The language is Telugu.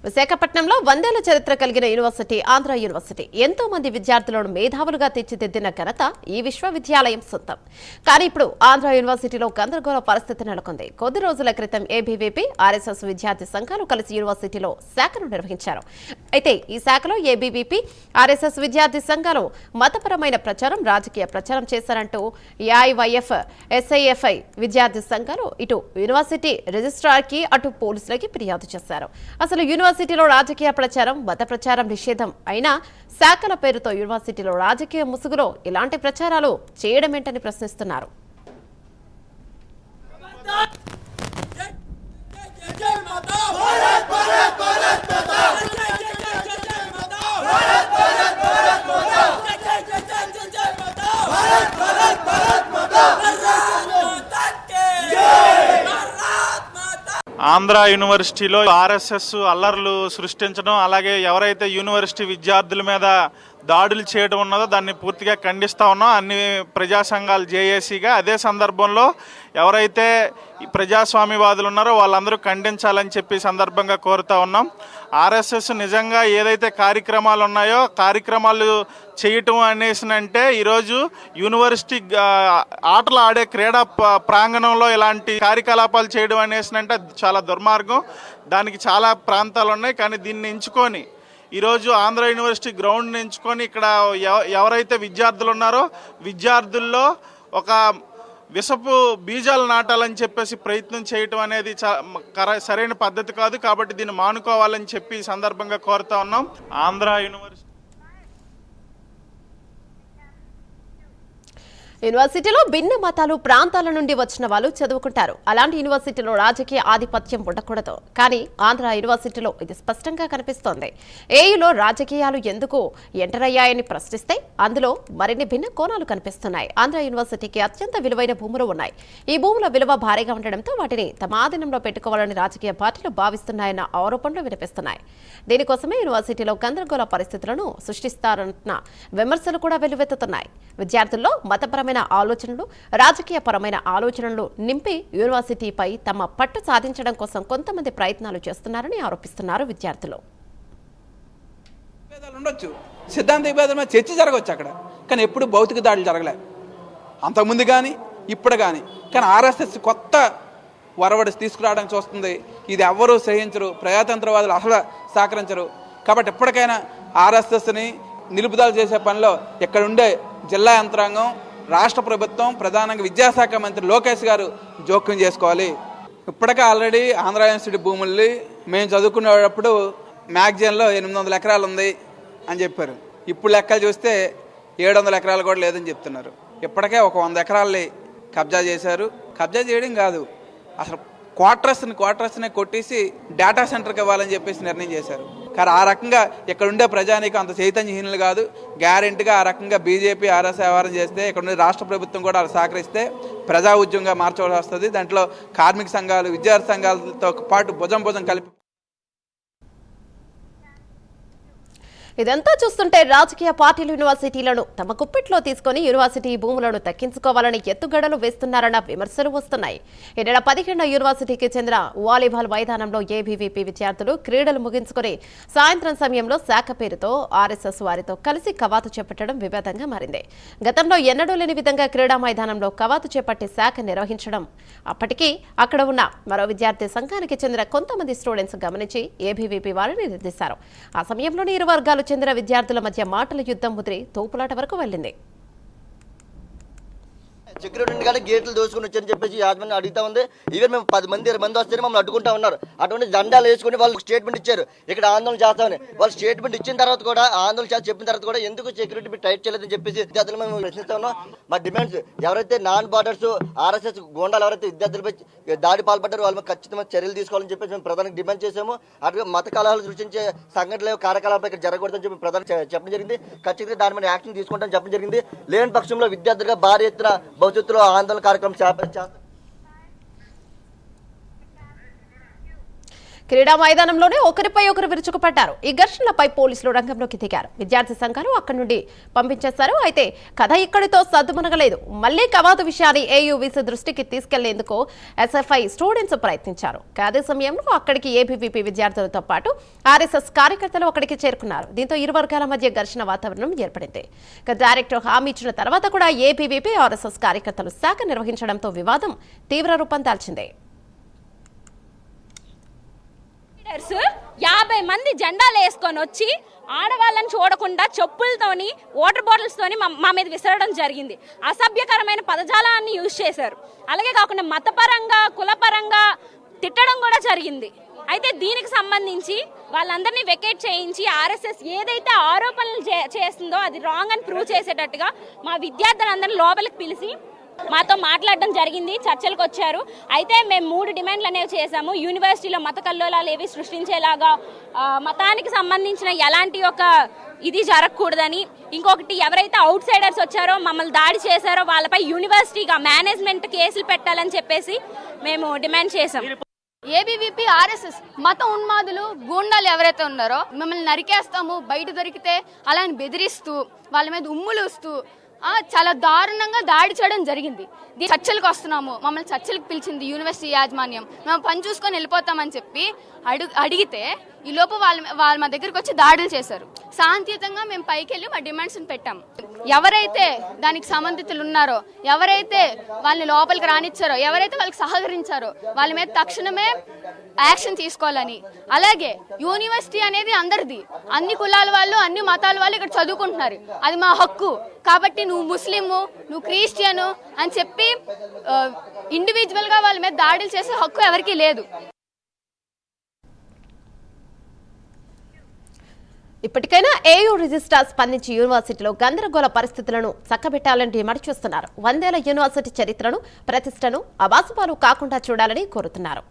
విశాఖపట్నంలో 100 ఏళ్ల చరిత్ర కలిగిన యూనివర్సిటీ ఆంధ్ర యూనివర్సిటీ ఎంతో మంది విద్యార్థులను మేధావులుగా తీర్చిదిద్దిన ఘనత ఈ విశ్వవిద్యాలయం సొంతం. కానీ ఇప్పుడు ఆంధ్ర యూనివర్సిటీలో గందరగోళ పరిస్థితి నెలకొంది. కొద్ది రోజుల క్రితం ఏబీవీపీ, ఆర్ఎస్ఎస్ విద్యార్థి సంఘాలు కలిసి యూనివర్సిటీలో శాఖను నిర్వహించారు. అయితే ఈ శాఖలో ఏబీవీపీ, ఆర్ఎస్ఎస్ విద్యార్థి సంఘాలు మతపరమైన ప్రచారం, రాజకీయ ప్రచారం చేశారంటూ ఏఐవైఎఫ్, ఎస్ఐఎఫ్ఐ విద్యార్థి సంఘాలు ఇటు యూనివర్సిటీ రిజిస్ట్రార్కి, అటు పోలీసులకి ఫిర్యాదు చేశారు. అసలు యూనివర్సిటీలో రాజకీయ ప్రచారం, మత ప్రచారం నిషేధం అయినా శాఖల పేరుతో యూనివర్సిటీలో రాజకీయ ముసుగులో ఇలాంటి ప్రచారాలు చేయడమేంటని ప్రశ్నిస్తున్నారు. ఆంధ్ర యూనివర్సిటీలో ఆర్ఎస్ఎస్ అల్లర్లు సృష్టించడం, అలాగే ఎవరైతే యూనివర్సిటీ విద్యార్థుల మీద దాడులు చేయడం ఉన్నదో దాన్ని పూర్తిగా ఖండిస్తూ ఉన్నాం. అన్ని ప్రజా సంఘాలు జేఏసీగా. అదే సందర్భంలో ఎవరైతే ప్రజాస్వామ్యవాదులు ఉన్నారో వాళ్ళందరూ ఖండించాలని చెప్పి సందర్భంగా కోరుతా ఉన్నాం. ఆర్ఎస్ఎస్ నిజంగా ఏదైతే కార్యక్రమాలు ఉన్నాయో కార్యక్రమాలు చేయటం అనేసినంటే ఈరోజు యూనివర్సిటీ ఆటలు ఆడే క్రీడా ప్రాంగణంలో ఇలాంటి కార్యకలాపాలు చేయడం అనేసినంటే చాలా దుర్మార్గం. దానికి చాలా ప్రాంతాలు ఉన్నాయి. కానీ దీన్ని ఎంచుకొని ఈరోజు ఆంధ్ర యూనివర్సిటీ గ్రౌండ్ని ఎంచుకొని ఇక్కడ ఎవరైతే విద్యార్థులు ఉన్నారో విద్యార్థుల్లో ఒక విషపు బీజాలు నాటాలని చెప్పేసి ప్రయత్నం చేయటం అనేది సరైన పద్ధతి కాదు. కాబట్టి దీన్ని మానుకోవాలని చెప్పి ఈ సందర్భంగా కోరుతా ఉన్నాం. ఆంధ్ర యూనివర్సిటీలో భిన్న మతాలు, ప్రాంతాల నుండి వచ్చిన వాళ్ళు చదువుకుంటారు. అలాంటి యూనివర్సిటీలో రాజకీయ ఆధిపత్యం ఉండకూడదు. కానీ ఆంధ్ర యూనివర్సిటీలో ఇది స్పష్టంగా కనిపిస్తోంది. ఏయులో రాజకీయాలు ఎందుకు ఎంటర్ అయ్యాయని ప్రశ్నిస్తే అందులో మరిన్ని భిన్న కోణాలు కనిపిస్తున్నాయి. ఆంధ్ర యూనివర్సిటీకి అత్యంత విలువైన భూములు ఉన్నాయి. ఈ భూముల విలువ భారీగా ఉండడంతో వాటిని తమ ఆధీనంలో పెట్టుకోవాలని రాజకీయ పార్టీలు భావిస్తున్నాయన్న ఆరోపణలు వినిపిస్తున్నాయి. దీనికోసమే యూనివర్సిటీలో గందరగోళ పరిస్థితులను సృష్టిస్తారన్న విమర్శలు కూడా వెల్లువెత్తుతున్నాయి. విద్యార్థుల్లో మతపరమైన ఆలోచనలు, రాజకీయపరమైన ఆలోచనలు నింపి యూనివర్సిటీపై తమ పట్టు సాధించడం కోసం కొంతమంది ప్రయత్నాలు చేస్తున్నారని ఆరోపిస్తున్నారు విద్యార్థులు. ఉండొచ్చు, సిద్ధాంత విభేదం మీద చర్చ జరగవచ్చు అక్కడ, కానీ ఎప్పుడు భౌతిక దాడులు జరగలే అంతకుముందు కానీ ఇప్పుడు కానీ. కానీ ఆర్ఎస్ఎస్ కొత్త వరవడి తీసుకురావడానికి చూస్తుంది. ఇది ఎవ్వరూ సహించరు, ప్రజాతంత్రవాదులు అసలు సహకరించరు. కాబట్టి ఎప్పటికైనా ఆర్ఎస్ఎస్ని నిలుపుదల చేసే పనిలో ఇక్కడ ఉండే జిల్లా యంత్రాంగం, రాష్ట్ర ప్రభుత్వం, ప్రధానంగా విద్యాశాఖ మంత్రి లోకేష్ గారు జోక్యం చేసుకోవాలి. ఇప్పటికే ఆల్రెడీ ఆంధ్ర యూనివర్సిటీ భూముల్ని మేము చదువుకునేటప్పుడు మ్యాగజైన్లో 800 ఎకరాలు ఉంది అని చెప్పారు. ఇప్పుడు లెక్కలు చూస్తే 700 ఎకరాలు కూడా లేదని చెప్తున్నారు. ఇప్పటికే ఒక 100 ఎకరాలని కబ్జా చేశారు. కబ్జా చేయడం కాదు, అసలు క్వార్టర్స్ని కొట్టేసి డేటా సెంటర్కి ఇవ్వాలని చెప్పేసి నిర్ణయం చేశారు. కానీ ఆ రకంగా ఇక్కడ ఉండే ప్రజానికి అంత చైతన్యహీనులు కాదు. గ్యారెంటీగా ఆ రకంగా బీజేపీ, ఆర్ఎస్ వ్యవహారం చేస్తే ఇక్కడ ఉండే రాష్ట్ర ప్రభుత్వం కూడా అలా సహకరిస్తే ప్రజా ఉద్యమంగా మార్చవలసి వస్తుంది. దాంట్లో కార్మిక సంఘాలు, విద్యార్థి సంఘాలతో పాటు భుజం కలిపి. ఇదంతా చూస్తుంటే రాజకీయ పార్టీలు యూనివర్సిటీలను తమ కుప్పిట్లో తీసుకుని యూనివర్సిటీ భూములను దక్కించుకోవాలని ఎత్తుగడలు వేస్తున్నారన్న విమర్శలు వస్తున్నాయి. ఈ నెల 15 యూనివర్సిటీకి చెందిన వాలీబాల్ మైదానంలో ఏబీవీపీ విద్యార్థులు క్రీడలు ముగించుకుని సాయంత్రం సమయంలో శాఖ పేరుతో ఆర్ఎస్ఎస్ వారితో కలిసి కవాతు చేపట్టడం వివాదంగా మారింది. గతంలో ఎన్నడూ లేని విధంగా క్రీడా మైదానంలో కవాతు చేపట్టి శాఖ నిర్వహించడం అప్పటికీ అక్కడ ఉన్న మరో విద్యార్థి సంఘానికి చెందిన కొంతమంది స్టూడెంట్స్ గమనించి ఏబీవీపీ వారిని నిలదీశారు. ఆ సమయంలోనే ఇరు వర్గాలు చెందిన విద్యార్థుల మధ్య మాటల యుద్ధం ముదిరి తోపులాట వరకు వెళ్ళింది. సెక్యూరిటీ కానీ గేట్లు దోచుకుని వచ్చని చెప్పేసి యాజమాన్యం అడుగుతా ఉంది. ఈవెన్ మేము 10 మంది 20 మంది వస్తేనే మమ్మల్ని అడ్డుకుంటా ఉన్నారు. అటువంటి దండాలు వేసుకుని వాళ్ళు స్టేట్మెంట్ ఇచ్చారు, ఇక్కడ ఆందోళన చేస్తామని. వాళ్ళు స్టేట్మెంట్ ఇచ్చిన తర్వాత కూడా, ఆందోళన చేసి చెప్పిన తర్వాత కూడా ఎందుకు సెక్యూరిటీ టైట్ చేయలేదని చెప్పేసి విద్యార్థులు మేము ప్రశ్నిస్తా ఉన్నాం. మా డిమాండ్స్ ఎవరైతే నాన్ బార్డర్స్ ఆర్ఎస్ఎస్ గోండాలు ఎవరైతే విద్యార్థులపై దాడి పాల్పడ్డారో వాళ్ళ ఖచ్చితంగా చర్యలు తీసుకోవాలని చెప్పేసి మేము ప్రధానికి డిమాండ్ చేసాము. అటు మత కలహాలు సృష్టించే సంఘటనలు, కార్యకలాపాలు ఇక్కడ జరగకూడదని చెప్పి ప్రధాని చెప్పడం జరిగింది. ఖచ్చితంగా దాని మీద యాక్షన్ తీసుకుంటామని చెప్పడం జరిగింది. లేని పక్షంలో విద్యార్థులుగా భారీ ఎత్తున భవిష్యత్తులో ఆందోళన కార్యక్రమం చేస్తారు. క్రీడా మైదానంలోనే ఒకరిపై ఒకరు విరుచుకుపడ్డారు. ఈ ఘర్షణలపై పోలీసులు రంగంలోకి దిగారు. విద్యార్థి సంఘాలు అక్కడి నుండి పంపించేశారు. అయితే కథ ఇక్కడితో సద్దుమనగలేదు. మళ్లీ కవాతు విషయాన్ని ఏయూవీసీ దృష్టికి తీసుకెళ్లేందుకు ఎస్ఎఫ్ఐ స్టూడెంట్స్ ప్రయత్నించారు. అదే సమయంలో అక్కడికి ఏబీవీపీ విద్యార్థులతో పాటు ఆర్ఎస్ఎస్ కార్యకర్తలు అక్కడికి చేరుకున్నారు. దీంతో ఇరు వర్గాల మధ్య ఘర్షణ వాతావరణం ఏర్పడింది. డైరెక్టర్ హామీ ఇచ్చిన తర్వాత కూడా ఏబీవీపీ ఆర్ఎస్ఎస్ కార్యకర్తలు శాఖ నిర్వహించడంతో వివాదం తీవ్ర రూపం దాల్చింది. 50 మంది జెండాలు వేసుకొని వచ్చి ఆడవాళ్ళని చూడకుండా చెప్పులతోని వాటర్ బాటిల్స్ తోని మా మీద విసరడం జరిగింది. అసభ్యకరమైన పదజాలాన్ని యూజ్ చేశారు. అలాగే కాకుండా మతపరంగా కులపరంగా తిట్టడం కూడా జరిగింది. అయితే దీనికి సంబంధించి వాళ్ళందరినీ వెకేట్ చేయించి ఆర్ఎస్ఎస్ ఏదైతే ఆరోపణలు చేస్తుందో అది రాంగ్ అని ప్రూవ్ చేసేటట్టుగా మా విద్యార్థులందరినీ లోపలికి పిలిచి మాతో మాట్లాడడం జరిగింది. చర్చలకు వచ్చారు. అయితే మేము 3 డిమాండ్లు అనేవి చేశాము. యూనివర్సిటీలో మత కల్లోలాలు ఏవి సృష్టించేలాగా మతానికి సంబంధించిన ఎలాంటి ఒక ఇది జరగకూడదని, ఇంకొకటి ఎవరైతే అవుట్ సైడర్స్ వచ్చారో మమ్మల్ని దాడి చేశారో వాళ్ళపై యూనివర్సిటీగా మేనేజ్మెంట్ కేసులు పెట్టాలని చెప్పేసి మేము డిమాండ్ చేశాం. ఏబీవీపీ ఆర్ఎస్ఎస్ మత ఉన్మాదులు గూండాలు ఎవరైతే ఉన్నారో మిమ్మల్ని నరికేస్తాము బయట దొరికితే అలా బెదిరిస్తూ వాళ్ళ మీద ఉమ్ములుస్తూ చాలా దారుణంగా దాడి చేయడం జరిగింది. చర్చలకు వస్తున్నాము, మమ్మల్ని చర్చలకు పిలిచింది యూనివర్సిటీ యాజమాన్యం, మేము పని చూసుకొని వెళ్ళిపోతామని చెప్పి అడిగితే ఈ లోపు వాళ్ళు మా దగ్గరికి వచ్చి దాడులు చేశారు. శాంతియుతంగా మేము పైకి వెళ్ళి మా డిమాండ్స్ని పెట్టాము. ఎవరైతే దానికి సంబంధితులు ఉన్నారో, ఎవరైతే వాళ్ళని లోపలికి రానిచ్చారో, ఎవరైతే వాళ్ళకి సహకరించారో వాళ్ళ మీద తక్షణమే యాక్షన్ తీసుకోవాలని. అలాగే యూనివర్సిటీ అనేది అందరిది, అన్ని కులాల వాళ్ళు అన్ని మతాల వాళ్ళు ఇక్కడ చదువుకుంటున్నారు, అది మా హక్కు. కాబట్టి నువ్వు ముస్లిము, నువ్వు క్రిస్టియను అని చెప్పి ఇండివిజువల్ గా వాళ్ళ మీద దాడులు చేసే హక్కు ఎవరికీ లేదు. ఇప్పటికైనా ఏయూ రిజిస్ట్రార్ స్పందించి యూనివర్సిటీలో గందరగోళ పరిస్థితులను చక్కబెట్టాలని డిమాండ్ చేస్తున్నారు. 100 ఏళ్ల యూనివర్సిటీ చరిత్రను ప్రతిష్టను అబాసుపాలు కాకుండా చూడాలని కోరుతున్నారు.